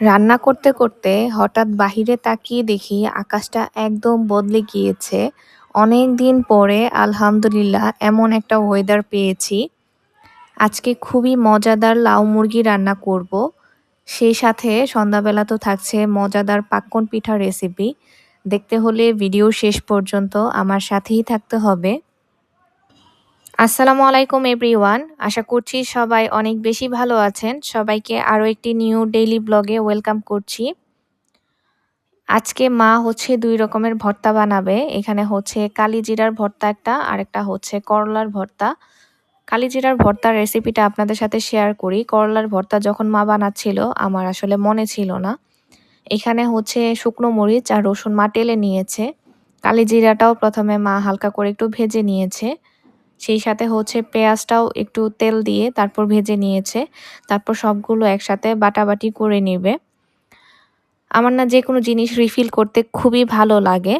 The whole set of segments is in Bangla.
রান্না করতে করতে হঠাৎ বাহিরে তাকিয়ে দেখি আকাশটা একদম বদলে গিয়েছে। অনেক দিন পরে আলহামদুলিল্লাহ এমন একটা ওয়েদার পেয়েছি। আজকে খুবই মজাদার লাউ মুরগি রান্না করব। সেই সাথে সন্ধ্যাবেলা তো থাকছে মজাদার পাক্কন পিঠা রেসিপি। দেখতে হলে ভিডিও শেষ পর্যন্ত আমার সাথেই থাকতে হবে। আসসালামু আলাইকুম এভরিওয়ান। আশা করছি সবাই অনেক বেশি ভালো আছেন। সবাইকে আরও একটি নিউ ডেইলি ব্লগে ওয়েলকাম করছি। আজকে মা হচ্ছে ২ রকমের ভর্তা বানাবে। এখানে হচ্ছে কালিজিরার ভর্তা একটা, আরেকটা হচ্ছে করলার ভর্তা। কালিজিরার ভর্তার রেসিপিটা আপনাদের সাথে শেয়ার করি। করলার ভর্তা যখন মা বানাচ্ছিল আমার আসলে মনে ছিল না। এখানে হচ্ছে শুকনো মরিচ আর রসুন মা টেলে নিয়েছে। কালিজিরাটাও ১ম এ মা হালকা করে একটু ভেজে নিয়েছে। সেই সাথে হচ্ছে পেঁয়াজটাও একটু তেল দিয়ে তারপর ভেজে নিয়েছে। তারপর সবগুলো একসাথে বাটাবাটি করে নিবে। আমার না যেকোনো জিনিস রিফিল করতে খুবই ভালো লাগে।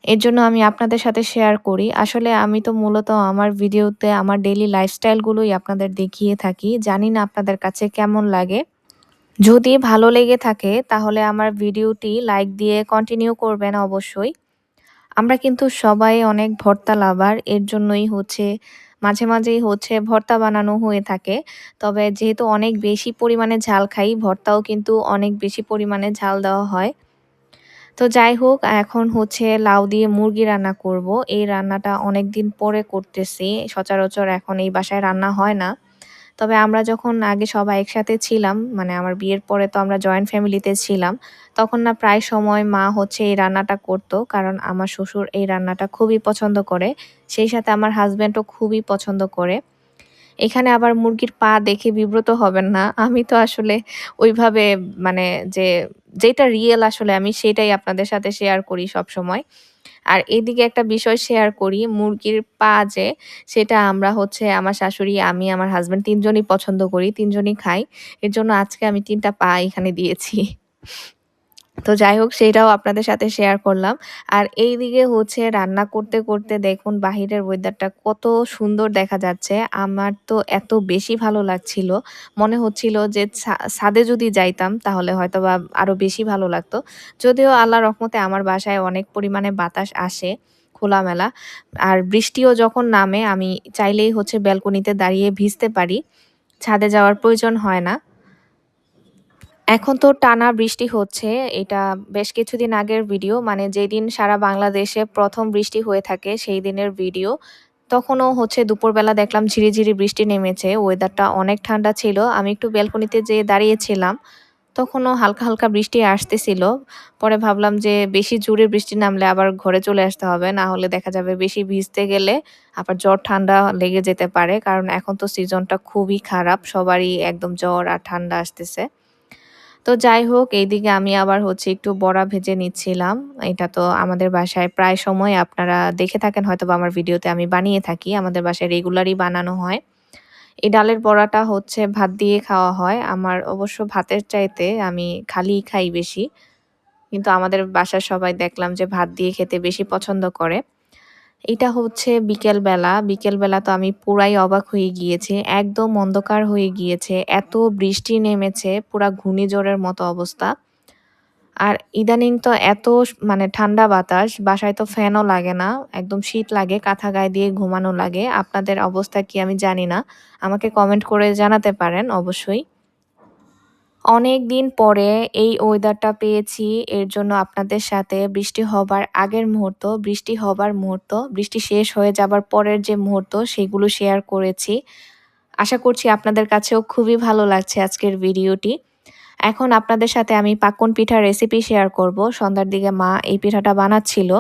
এর জন্য আমি আপনাদের সাথে শেয়ার করি। আসলে আমি তো মূলত আমার ভিডিওতে আমার ডেইলি লাইফস্টাইলগুলোই আপনাদের দেখিয়ে থাকি। জানি না আপনাদের কাছে কেমন লাগে? যদি ভালো লেগে থাকে তাহলে আমার ভিডিওটি লাইক দিয়ে কন্টিনিউ করবেন অবশ্যই। আমরা কিন্তু সবাই অনেক ভর্তা লাভার। এর জন্যই হচ্ছে মাঝে, মাঝেই হচ্ছে ভর্তা বানানো হয়ে থাকে। তবে যেহেতু অনেক বেশি পরিমাণে ঝাল খাই, ভর্তাও কিন্তু অনেক বেশি পরিমাণে ঝাল দেওয়া হয়। তো যাই হোক, এখন হচ্ছে লাউ দিয়ে মুরগি রান্না করব। এই রান্নাটা অনেকদিন পরে করতেছি। সচরাচর এখন এই বাসায় রান্না হয় না। তবে আমরা যখন আগে সবাই একসাথে ছিলাম, মানে আমার বিয়ের পরে তো আমরা জয়েন্ট ফ্যামিলিতে ছিলাম। তখন না প্রায় সময় মা হচ্ছে এই রান্নাটা করত। কারণ আমার শ্বশুর এই রান্নাটা খুবই পছন্দ করে। সেই সাথে আমার হাসব্যান্ডও খুবই পছন্দ করে। এখানে আবার মুরগির পা দেখে বিব্রত হবেন না। আমি তো আসলে ওইভাবে মানে যে যেটা রিয়াল আসলে আমি সেটাই আপনাদের সাথে শেয়ার করি সবসময়। আর এদিকে একটা বিষয় শেয়ার করি, মুরগির পা যে সেটা আমরা হচ্ছে আমার শাশুড়ি, আমি, আমার হাসব্যান্ড ৩ জনই পছন্দ করি, ৩ জনই খাই। এর জন্য আজকে আমি ৩ টা পা এখানে দিয়েছি। তো যাই হোক সেটাও আপনাদের সাথে শেয়ার করলাম। আর এইদিকে হচ্ছে রান্না করতে, করতে দেখুন বাহিরের ওয়েদারটা কত সুন্দর দেখা যাচ্ছে। আমার তো এত বেশি ভালো লাগছিল। মনে হচ্ছিল যে ছাদে যদি যাইতাম তাহলে হয়তোবা আরো বেশি ভালো লাগতো। যদিও আল্লাহর রহমতে আমার বাসায় অনেক পরিমাণে বাতাস আসে খোলামেলা। আর বৃষ্টিও যখন নামে আমি চাইলেই হচ্ছে ব্যালকনিতে দাঁড়িয়ে ভিজতে পারি। ছাদে যাওয়ার প্রয়োজন হয় না। এখন তো টানা বৃষ্টি হচ্ছে। এটা বেশ কিছুদিন আগের ভিডিও। মানে যেদিন সারা বাংলাদেশে ১ম বৃষ্টি হয়ে থাকে সেই দিনের ভিডিও। তখনও হচ্ছে দুপুরবেলা দেখলাম ঝিরিঝিরি বৃষ্টি নেমেছে। ওয়েদারটা অনেক ঠান্ডা ছিল। আমি একটু ব্যালকনিতে যেয়ে দাঁড়িয়েছিলাম। তখনও হালকা, হালকা বৃষ্টি আসতেছিল। পরে ভাবলাম যে বেশি জোরে বৃষ্টি নামলে আবার ঘরে চলে আসতে হবে। না হলে দেখা যাবে বেশি ভিজতে গেলে আবার জ্বর ঠান্ডা লেগে যেতে পারে। কারণ এখন তো সিজনটা খুবই খারাপ। সবারই একদম জ্বর আর ঠান্ডা আসতেছে। তো যাই হোক এইদিকে আমি আবার হচ্ছে একটু বড়া ভেজে নিচ্ছিলাম। এটা তো আমাদের বাসায় প্রায় সময় আপনারা দেখে থাকেন হয়তোবা আমার ভিডিওতে আমি বানিয়ে থাকি। আমাদের বাসায় রেগুলারই বানানো হয়। এই ডালের বড়াটা হচ্ছে ভাত দিয়ে খাওয়া হয়। আমার অবশ্য ভাতের চাইতে আমি খালিই খাই বেশি। কিন্তু আমাদের বাসার সবাই দেখলাম যে ভাত দিয়ে খেতে বেশি পছন্দ করে। এটা হচ্ছে বিকেলবেলা। বিকেলবেলা তো আমি পুরাই অবাক হয়ে গিয়েছি। একদম অন্ধকার হয়ে গিয়েছে। এত বৃষ্টি নেমেছে, পুরা ঘূর্ণিঝড়ের মতো অবস্থা। আর ইদানিং তো এত মানে ঠান্ডা বাতাস, বাসায় তো ফ্যানও লাগে না। একদম শীত লাগে, কাঁথা গায়ে দিয়ে ঘুমানো লাগে। আপনাদের অবস্থা কি আমি জানি না। আমাকে কমেন্ট করে জানাতে পারেন অবশ্যই। অনেকদিন পরে এই ওয়েদারটা পেয়েছি। এর জন্য আপনাদের সাথে বৃষ্টি হবার আগের মুহূর্ত, বৃষ্টি হবার মুহূর্ত, বৃষ্টি শেষ হয়ে যাবার পরের যে মুহূর্ত সেগুলো শেয়ার করেছি। আশা করছি আপনাদের কাছেও খুবই ভালো লাগছে আজকের ভিডিওটি। এখন আপনাদের সাথে আমি পাক্কন পিঠার রেসিপি শেয়ার করব। সন্ধ্যার দিকে মা এই পিঠাটা বানাচ্ছিল।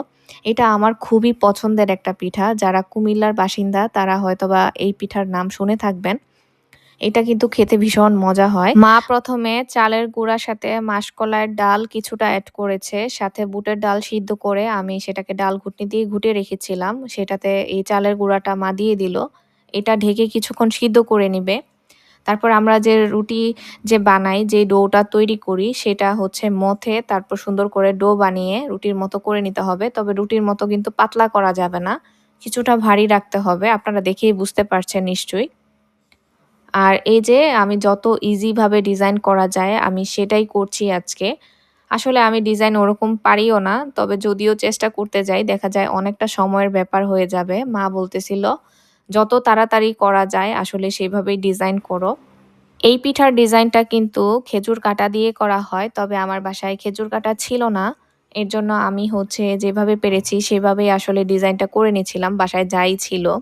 এটা আমার খুবই পছন্দের একটা পিঠা। যারা কুমিল্লার বাসিন্দা তারা হয়তোবা এই পিঠার নাম শুনে থাকবেন। এটা কিন্তু খেতে ভীষণ মজা হয়। মা ১ম এ চালের গুঁড়ার সাথে মাসকলাইয়ের ডাল কিছুটা এড করেছে। সাথে বুটের ডাল সিদ্ধ করে আমি সেটাকে ডাল ঘুটনি দিয়ে ঘুটে রেখেছিলাম। সেটাতে এই চালের গুঁড়াটা মা দিয়ে দিল। এটা ঢেকে কিছুক্ষণ সিদ্ধ করে নিবে। তারপর আমরা যে রুটি যে বানাই, যে ডোটা তৈরি করি সেটা হচ্ছে মথে তারপর সুন্দর করে ডো বানিয়ে রুটির মতো করে নিতে হবে। তবে রুটির মতো কিন্তু পাতলা করা যাবে না। কিছুটা ভারী রাখতে হবে। আপনারা দেখেই বুঝতে পারছেন নিশ্চয়ই। আর এই যে আমি যত ইজিভাবে ডিজাইন করা যায় আমি সেটাই করছি আজকে। আসলে আমি ডিজাইন ওরকম পারিও না। তবে যদিও চেষ্টা করতে যাই দেখা যায় অনেকটা সময়ের ব্যাপার হয়ে যাবে। মা বলতেছিল, "যত তাড়াতাড়ি করা যায় আসলে সেভাবেই ডিজাইন করো।" এই পিঠার ডিজাইনটা কিন্তু খেজুর কাটা দিয়ে করা হয়। তবে আমার বাসায় খেজুর কাটা ছিল না। এর জন্য আমি হচ্ছে যেভাবে পেরেছি সেভাবেই আসলে ডিজাইনটা করে নিয়েছিলাম বাসায় যাই ছিল।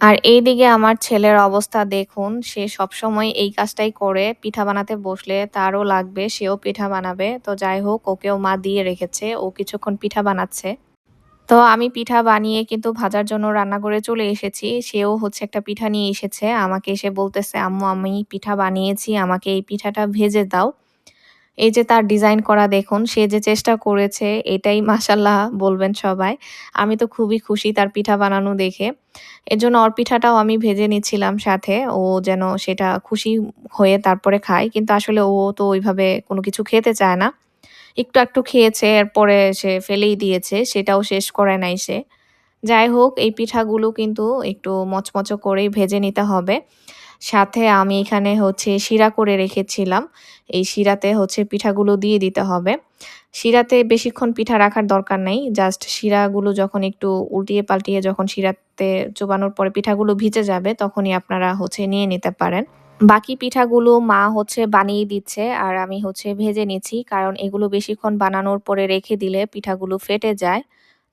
আর এইদিকে আমার ছেলের অবস্থা দেখুন, সে সবসময় এই কাজটাই করে। পিঠা বানাতে বসলে তারও লাগবে, সেও পিঠা বানাবে। তো যাই হোক ওকেও মা দিয়ে রেখেছে। ও কিছুক্ষণ পিঠা বানাচ্ছে। তো আমি পিঠা বানিয়ে কিন্তু ভাজার জন্য রান্নাঘরে চলে এসেছি। সেও হচ্ছে একটা পিঠা নিয়ে এসেছে। আমাকে এসে বলতেছে, "আম্মু আমি পিঠা বানিয়েছি, আমাকে এই পিঠাটা ভেজে দাও।" এই যে তার ডিজাইন করা দেখুন, সে যে চেষ্টা করেছে এটাই মাশাআল্লাহ বলবেন সবাই। আমি তো খুবই খুশি তার পিঠা বানানো দেখে। এজন্য ওর পিঠাটাও আমি ভেজে নিচ্ছিলাম সাথে। ও যেন সেটা খুশি হয়ে তারপরে খায়। কিন্তু আসলে ও তো ওইভাবে কোনো কিছু খেতে চায় না। একটু খেয়েছে এরপরে সে ফেলেই দিয়েছে। সেটাও শেষ করে নাই সে। যাই হোক এই পিঠাগুলো কিন্তু একটু মচমচো করেই ভেজে নিতে হবে। সাথে আমি এখানে হচ্ছে শিরা করে রেখেছিলাম। এই শিরাতে হচ্ছে পিঠাগুলো দিয়ে দিতে হবে। শিরাতে বেশিক্ষণ পিঠা রাখার দরকার নাই। জাস্ট শিরাগুলো যখন একটু উল্টিয়ে পাল্টিয়ে যখন শিরাতে চোবানোর পরে পিঠাগুলো ভিজে যাবে তখনই আপনারা হচ্ছে নিয়ে নিতে পারেন। বাকি পিঠাগুলো মা হচ্ছে বানিয়ে দিচ্ছে আর আমি হচ্ছে ভেজে নিচ্ছি। কারণ এগুলো বেশিক্ষণ বানানোর পরে রেখে দিলে পিঠাগুলো ফেটে যায়।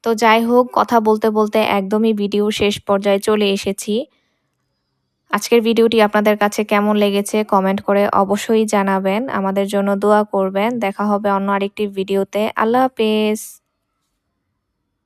তো যাই হোক কথা বলতে একদমই ভিডিও শেষ পর্যায়ে চলে এসেছি। আজকের ভিডিওটি আপনাদের কাছে কেমন লেগেছে কমেন্ট করে অবশ্যই জানাবেন। আমাদের জন্য দোয়া করবেন। দেখা হবে অন্য আরেকটি ভিডিওতে। আল্লাহ হাফেজ।